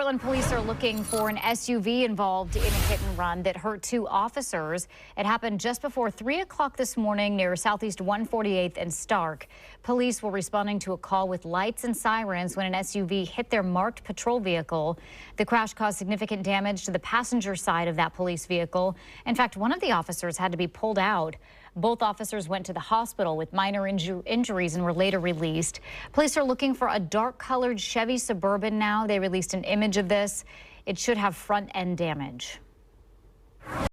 Portland police are looking for an SUV involved in a hit and run that hurt two officers. It happened just before 3 o'clock this morning near Southeast 148th and Stark. Police were responding to a call with lights and sirens when an SUV hit their marked patrol vehicle. The crash caused significant damage to the passenger side of that police vehicle. In fact, one of the officers had to be pulled out. Both officers went to the hospital with minor injuries and were later released. Police are looking for a dark-colored Chevy Suburban now. They released an image of this. It should have front-end damage.